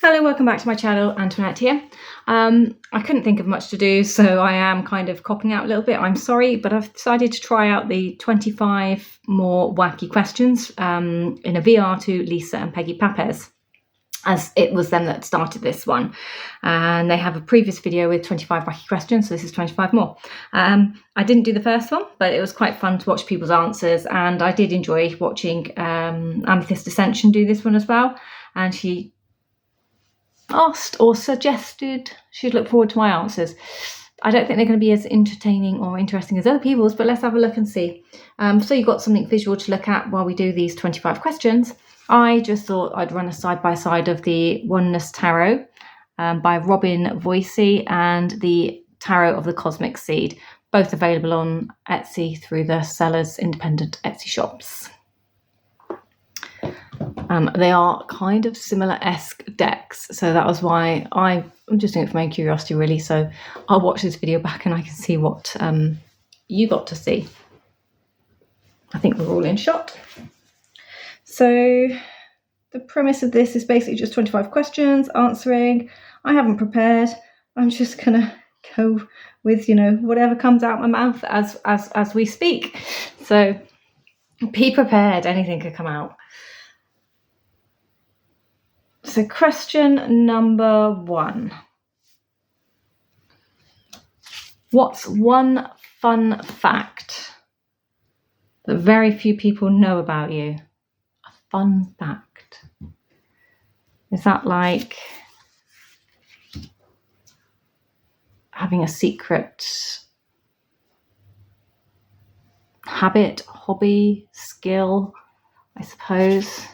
Hello, welcome back to my channel. Antoinette here. I couldn't think of much to do, so I am kind of copping out a little bit. I'm sorry, but I've decided to try out the 25 more wacky questions in a VR to Lisa and Peggy Papez, as it was them that started this one. And they have a previous video with 25 wacky questions, so this is 25 more. I didn't do the first one, but it was quite fun to watch people's answers, and I did enjoy watching Amethyst Ascension do this one as well. And she asked or suggested she'd look forward to my answers. I don't think they're going to be as entertaining or interesting as other people's, but let's have a look and see. So you've got something visual to look at while we do these 25 questions. I just thought I'd run a side-by-side of the Oneness Tarot by Robyn Voisey and the Tarot of the Cosmic Seed, both available on Etsy through the sellers' independent Etsy shops. They are kind of similar-esque decks, so that was why I'm just doing it for my own curiosity, really. So I'll watch this video back and I can see what you got to see. I think we're all in shot. So the premise of this is basically just 25 questions answering. I haven't prepared. I'm just gonna go with, whatever comes out my mouth as we speak. So be prepared. Anything could come out. So question number 1. What's one fun fact that very few people know about you? A fun fact. Is that like having a secret habit, hobby, skill, I suppose?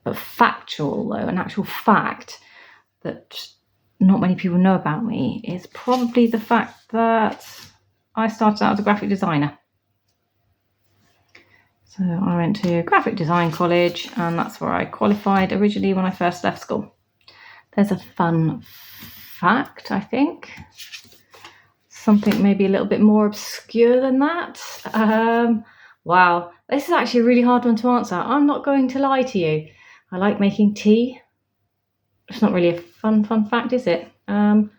But factual, though, an actual fact that not many people know about me is probably the fact that I started out as a graphic designer. So I went to graphic design college, and that's where I qualified originally when I first left school. There's a fun fact, I think. Something maybe a little bit more obscure than that. Wow, this is actually a really hard one to answer. I'm not going to lie to you. I like making tea. It's not really a fun fact, is it? There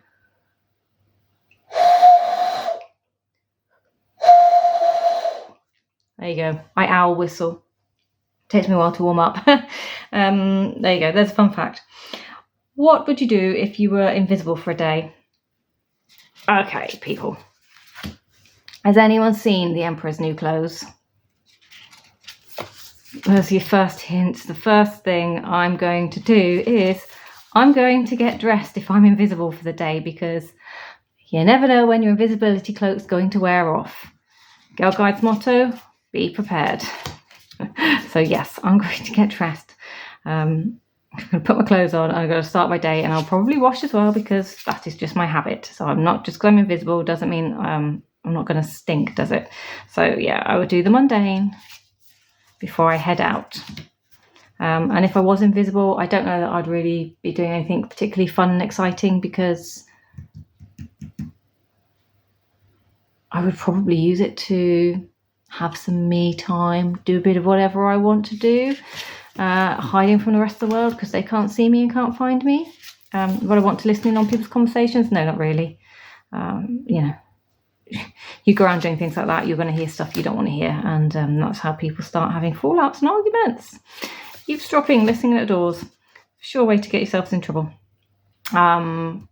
you go. I owl whistle. Takes me a while to warm up. There you go. There's a fun fact. What would you do if you were invisible for a day? Okay, people. Has anyone seen The Emperor's New Clothes? There's your first hint. The first thing I'm going to do is I'm going to get dressed if I'm invisible for the day, because you never know when your invisibility cloak's going to wear off. Girl Guide's motto, be prepared. So yes, I'm going to get dressed. I'm going to put my clothes on, I'm going to start my day, and I'll probably wash as well, because that is just my habit. So I'm not, just because I'm invisible doesn't mean I'm not going to stink, does it? So yeah, I would do the mundane before I head out. And if I was invisible, I don't know that I'd really be doing anything particularly fun and exciting, because I would probably use it to have some me time, do a bit of whatever I want to do, hiding from the rest of the world because they can't see me and can't find me. Would I want to listen in on people's conversations? No, not really. You go around doing things like that, you're going to hear stuff you don't want to hear, and that's how people start having fallouts and arguments. Eavesdropping, listening at doors, sure way to get yourselves in trouble. And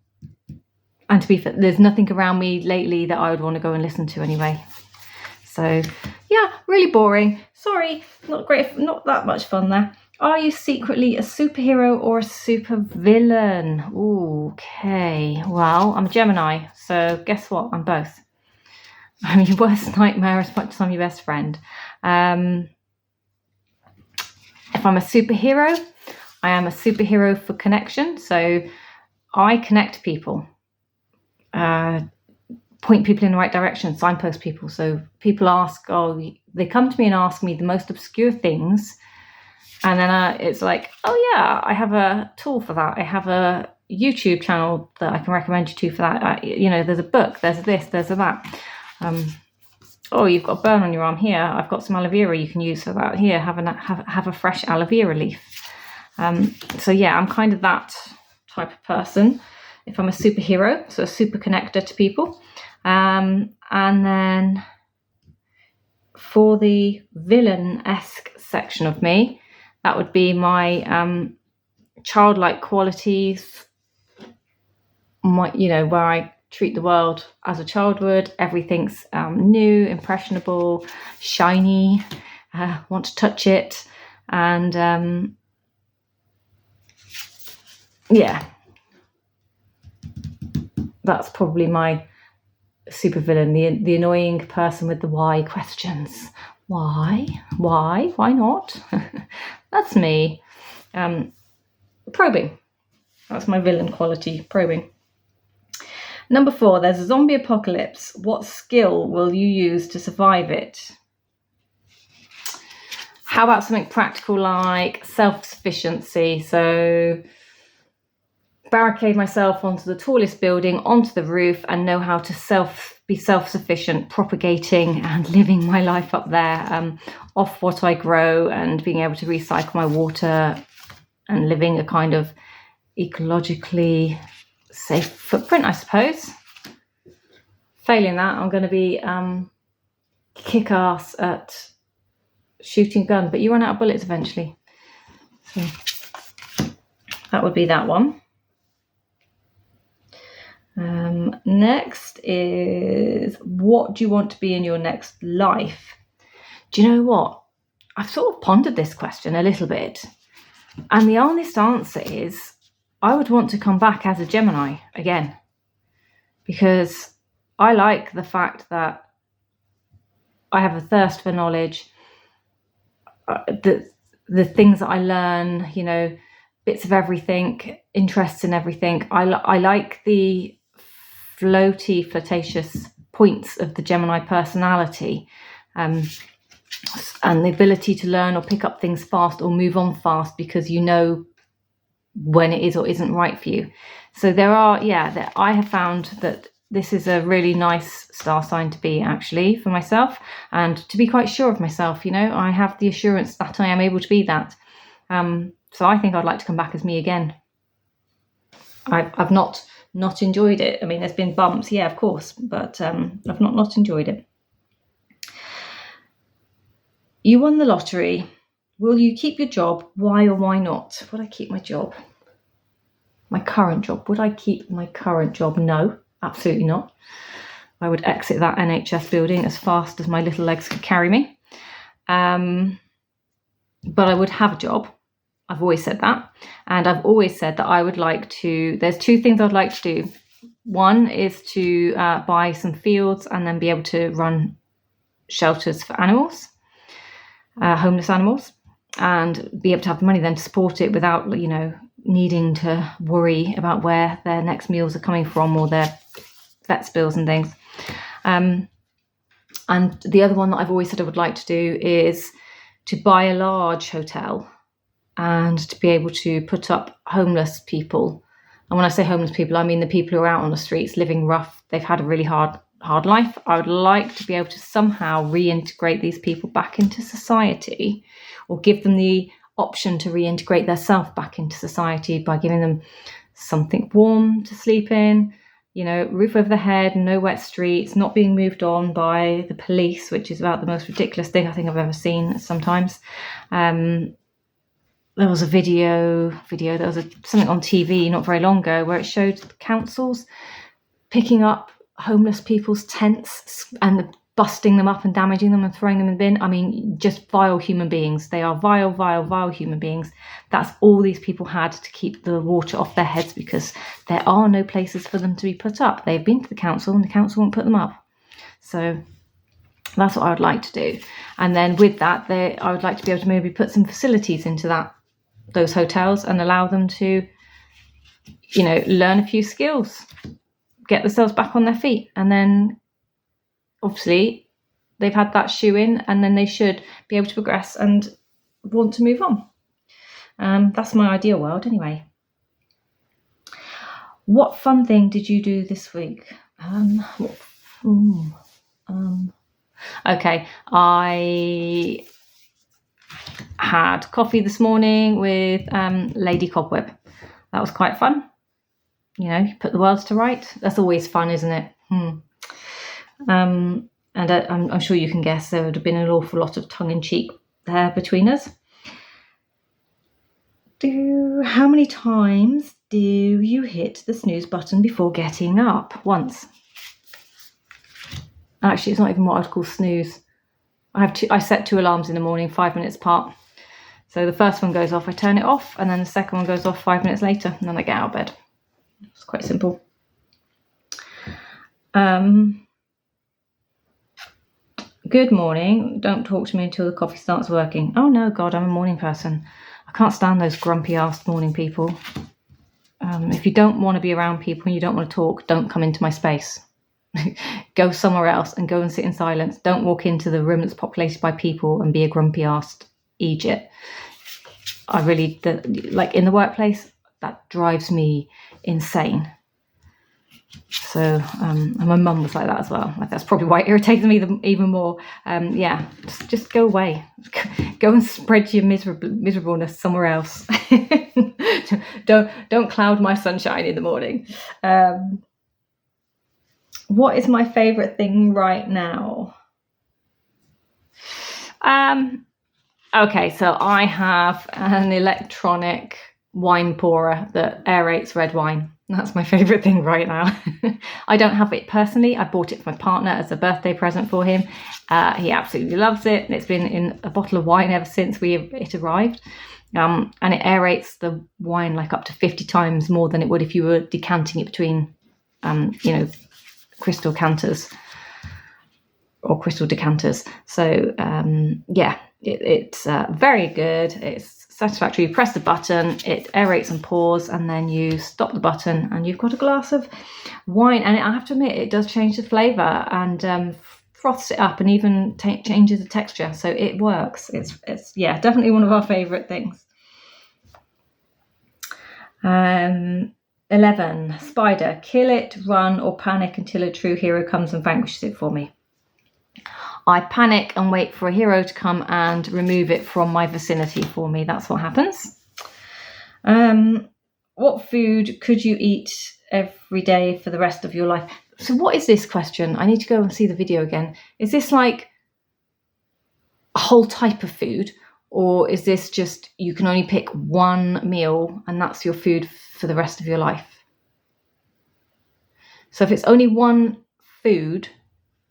to be fair, there's nothing around me lately that I would want to go and listen to anyway. So yeah, really boring. Sorry, not great, not that much fun there. Are you secretly a superhero or a supervillain? Okay, well, I'm a Gemini, so guess what? I'm both. I'm your worst nightmare as much as I'm your best friend. If I'm a superhero, I am a superhero for connection. So I connect people, point people in the right direction, signpost people. So people ask, they come to me and ask me the most obscure things. And then it's like, oh yeah, I have a tool for that. I have a YouTube channel that I can recommend you to for that. There's a book, there's this, there's that. Oh, you've got a burn on your arm. Here, I've got some aloe vera you can use for that. Here, have a fresh aloe vera leaf. So yeah, I'm kind of that type of person. If I'm a superhero, so a super connector to people. And then for the villain-esque section of me, that would be my childlike qualities, where I treat the world as a child would. Everything's new, impressionable, shiny, want to touch it. And yeah, that's probably my supervillain, the annoying person with the why questions. Why not? That's me. Probing. That's my villain quality, probing. Number 4, there's a zombie apocalypse. What skill will you use to survive it? How about something practical like self-sufficiency? So barricade myself onto the tallest building, onto the roof, and know how to be self-sufficient, propagating and living my life up there, off what I grow, and being able to recycle my water and living a kind of ecologically safe footprint, I suppose. Failing that, I'm going to be kick-ass at shooting a gun, but you run out of bullets eventually. So that would be that one. Next is, what do you want to be in your next life? Do you know what? I've sort of pondered this question a little bit, and the honest answer is I would want to come back as a Gemini again, because I like the fact that I have a thirst for knowledge, the things that I learn, bits of everything, interests in everything. I like the flirtatious points of the Gemini personality, and the ability to learn or pick up things fast or move on fast because you know when it is or isn't right for you. So I have found that this is a really nice star sign to be, actually, for myself, and to be quite sure of myself. I have the assurance that I am able to be that. So I think I'd like to come back as me again. I've not enjoyed it. I mean, there's been bumps, yeah, of course, but I've not enjoyed it. You won the lottery. Will you keep your job? Why or why not? Would I keep my job? My current job. Would I keep my current job? No, absolutely not. I would exit that NHS building as fast as my little legs could carry me. But I would have a job. I've always said that. And I've always said that I would like to, there's 2 things I'd like to do. One is to buy some fields and then be able to run shelters for animals, homeless animals, and be able to have the money then to support it without, needing to worry about where their next meals are coming from or their vets bills and things. And the other one that I've always said I would like to do is to buy a large hotel and to be able to put up homeless people. And when I say homeless people, I mean the people who are out on the streets living rough. They've had a really hard life. I would like to be able to somehow reintegrate these people back into society, or give them the option to reintegrate themselves back into society by giving them something warm to sleep in, roof over their head, no wet streets, not being moved on by the police, which is about the most ridiculous thing I think I've ever seen sometimes. There was a video, there was something on TV not very long ago where it showed the councils picking up homeless people's tents and busting them up and damaging them and throwing them in the bin. I mean, just vile human beings. They are vile human beings. That's all these people had to keep the water off their heads, because there are no places for them to be put up. They've been to the council and the council won't put them up. So that's what I would like to do. And then with that, I would like to be able to maybe put some facilities into those hotels and allow them to, learn a few skills, get themselves back on their feet. And then obviously they've had that shoe in, and then they should be able to progress and want to move on. That's my ideal world anyway. What fun thing did you do this week? Okay, I had coffee this morning with Lady Cobweb. That was quite fun. You know, put the worlds to right. That's always fun, isn't it? And I'm sure you can guess there would have been an awful lot of tongue-in-cheek there between us. How many times do you hit the snooze button before getting up? Once. Actually, it's not even what I'd call snooze. I set 2 alarms in the morning, 5 minutes apart. So the first one goes off, I turn it off, and then the second one goes off 5 minutes later, and then I get out of bed. It's quite simple. Good morning. Don't talk to me until the coffee starts working. Oh no, God, I'm a morning person. I can't stand those grumpy-assed morning people. If you don't want to be around people and you don't want to talk, don't come into my space. Go somewhere else and go and sit in silence. Don't walk into the room that's populated by people and be a grumpy-assed idiot. I really, like in the workplace, that drives me insane. So, and my mum was like that as well. Like, that's probably why it irritates me even more. Just go away. Go and spread your miserableness somewhere else. Don't cloud my sunshine in the morning. What is my favourite thing right now? Okay, so I have an electronic wine pourer that aerates red wine. That's my favourite thing right now. I don't have it personally. I bought it for my partner as a birthday present for him. He absolutely loves it. And it's been in a bottle of wine ever since it arrived. And it aerates the wine like up to 50 times more than it would if you were decanting it between, crystal canters or crystal decanters. So, it's very good. It's satisfactory. You press the button, it aerates and pours, and then you stop the button and you've got a glass of wine. And I have to admit, it does change the flavour and froths it up and even changes the texture. So it works. It's definitely one of our favourite things. 11. Spider. Kill it, run, or panic until a true hero comes and vanquishes it for me. I panic and wait for a hero to come and remove it from my vicinity for me. That's what happens. What food could you eat every day for the rest of your life? So what is this question? I need to go and see the video again. Is this like a whole type of food? Or is this just you can only pick one meal and that's your food for the rest of your life? So if it's only one food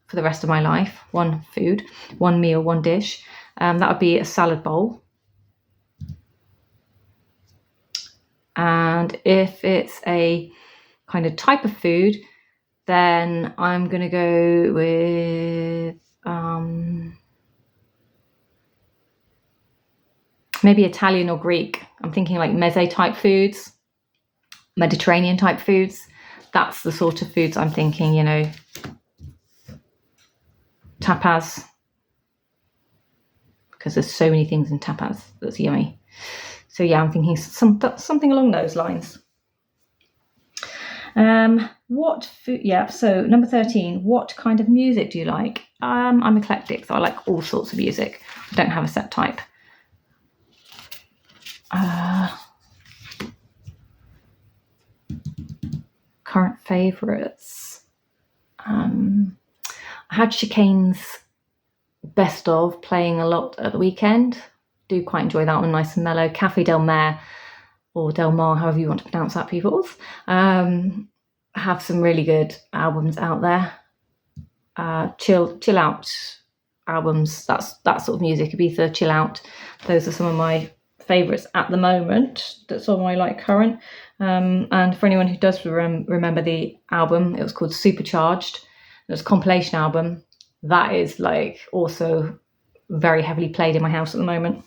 for the rest of my life, one food, one meal, one dish, that would be a salad bowl. And if it's a kind of type of food, then I'm going to go with maybe Italian or Greek. I'm thinking like meze type foods, Mediterranean type foods. That's the sort of foods I'm thinking, tapas, because there's so many things in tapas that's yummy. So yeah, I'm thinking something along those lines. What food? Yeah. So number 13. What kind of music do you like? I'm eclectic, so I like all sorts of music. I don't have a set type. Current favourites. I had Chicane's best of playing a lot at the weekend. Do quite enjoy that one, nice and mellow. Cafe Del Mar, or Del Mar, however you want to pronounce that, peoples. Have some really good albums out there. Chill out albums. That's that sort of music. Ibiza, chill out. Those are some of my favourites at the moment. That's on my current. And for anyone who does remember the album, it was called Supercharged. It was a compilation album. That is also very heavily played in my house at the moment.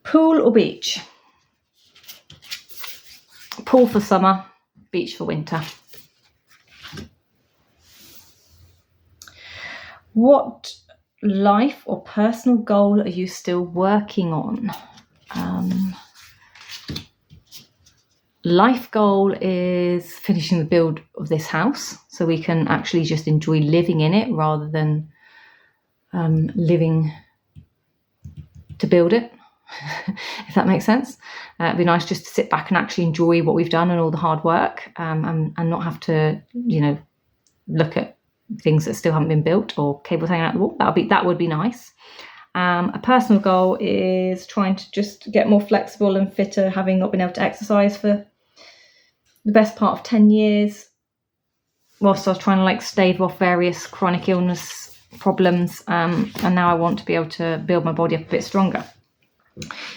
Pool or beach? Pool for summer, beach for winter. What life or personal goal are you still working on? Life goal is finishing the build of this house so we can actually just enjoy living in it rather than living to build it, if that makes sense. It'd be nice just to sit back and actually enjoy what we've done and all the hard work, and not have to, look at things that still haven't been built or cables hanging out the wall. That would be nice. A personal goal is trying to just get more flexible and fitter, having not been able to exercise for the best part of 10 years whilst I was trying to stave off various chronic illness problems, and now I want to be able to build my body up a bit stronger.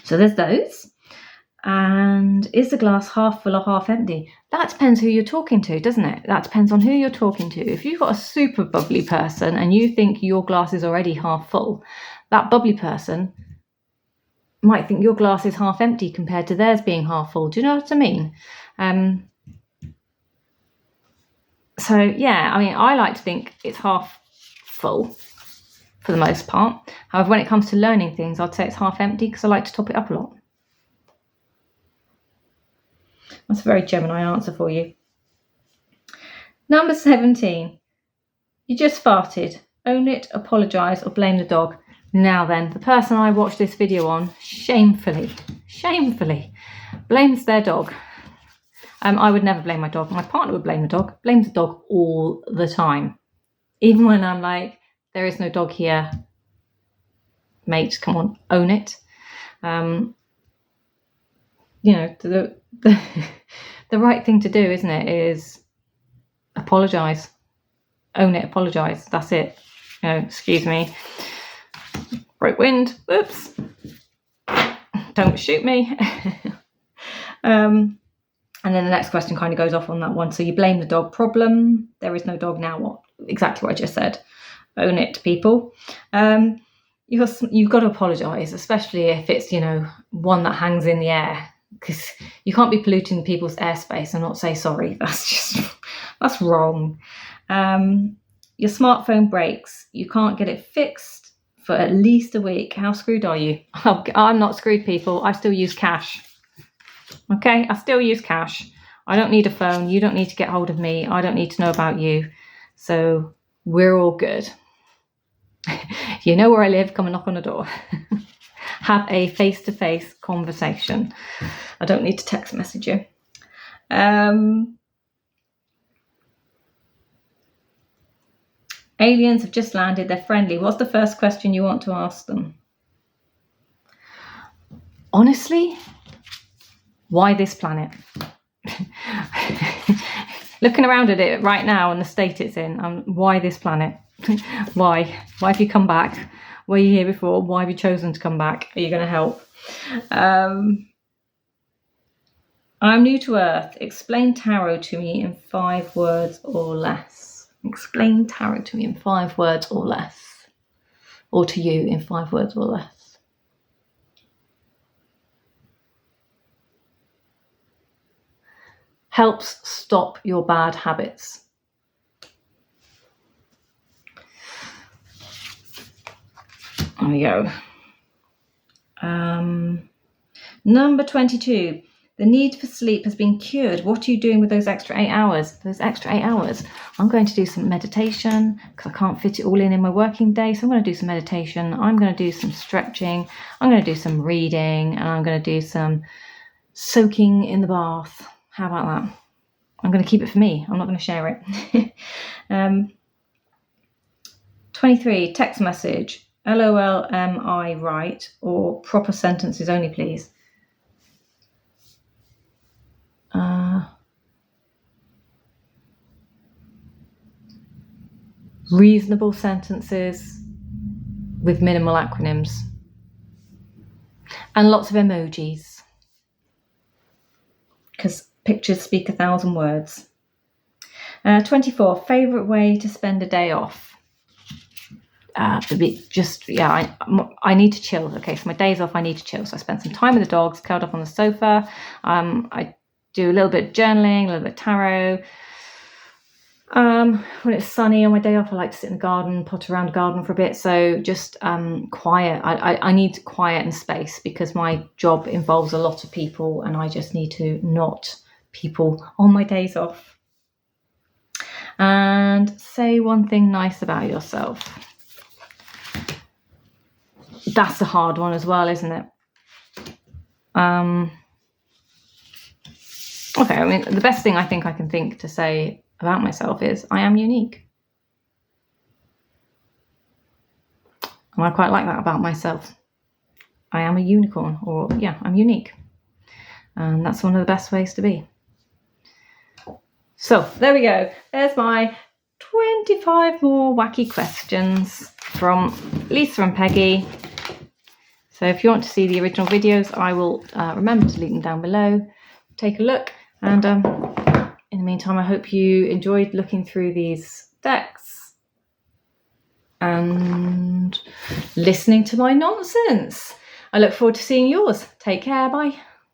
So there's those. And is the glass half full or half empty? That depends who you're talking to, doesn't it? That depends on who you're talking to. If you've got a super bubbly person and you think your glass is already half full, that bubbly person might think your glass is half empty compared to theirs being half full. Do you know what I mean? So yeah, I like to think it's half full for the most part. However, when it comes to learning things, I'd say it's half empty because I like to top it up a lot. That's a very Gemini answer for you. Number 17. You just farted. Own it, apologise, or blame the dog. Now then, the person I watched this video on shamefully blames their dog. I would never blame my dog. My partner would blame the dog. Blames the dog all the time. Even when I'm like, there is no dog here. Mate, come on, own it. The right thing to do, isn't it, is apologise. Own it, apologise. That's it. Excuse me. Broke wind. Oops. Don't shoot me. And then the next question kind of goes off on that one. So you blame the dog. Problem. There is no dog now. What? Exactly what I just said. Own it, people. You've got to apologise, especially if it's, one that hangs in the air. Because you can't be polluting people's airspace and not say sorry. That's wrong. Your smartphone breaks. You can't get it fixed for at least a week. How screwed are you? I'm not screwed, people. I still use cash. Okay, I still use cash. I don't need a phone. You don't need to get hold of me. I don't need to know about you. So we're all good. You know where I live, come and knock on the door. Have a face-to-face conversation. I don't need to text message you. Aliens have just landed. They're friendly. What's the first question you want to ask them? Honestly, why this planet? Looking around at it right now and the state it's in, why this planet? Why? Why have you come back? Were you here before? Why have you chosen to come back? Are you going to help? I'm new to Earth. Explain tarot to me in 5 words or less. Explain tarot to me in 5 words or less. Or to you in 5 words or less. Helps stop your bad habits. There we go. Number 22. The need for sleep has been cured. What are you doing with those extra 8 hours? Those extra 8 hours. I'm going to do some meditation because I can't fit it all in my working day. So I'm going to do some meditation. I'm going to do some stretching. I'm going to do some reading. And I'm going to do some soaking in the bath. How about that? I'm going to keep it for me. I'm not going to share it. 23. Text message. LOL, am I right? Or proper sentences only, please. Reasonable sentences with minimal acronyms. And lots of emojis. Because pictures speak 1,000 words. 24. Favourite way to spend a day off? I need to chill. Okay, so my days off, I need to chill. So I spend some time with the dogs, curled up on the sofa. I do a little bit of journaling, a little bit of tarot. When it's sunny on my day off, I like to sit in the garden, potter around the garden for a bit. So just quiet. I need quiet and space because my job involves a lot of people and I just need to not people on my days off. And say one thing nice about yourself. That's a hard one as well, isn't it? Okay, I mean, the best thing I think I can think to say about myself is I am unique. And I quite like that about myself. I am a unicorn, or yeah, I'm unique. And that's one of the best ways to be. So there we go. There's my 25 more wacky questions from Lisa and Peggy. So if you want to see the original videos, I will remember to link them down below. Take a look. And in the meantime, I hope you enjoyed looking through these decks and listening to my nonsense. I look forward to seeing yours. Take care. Bye.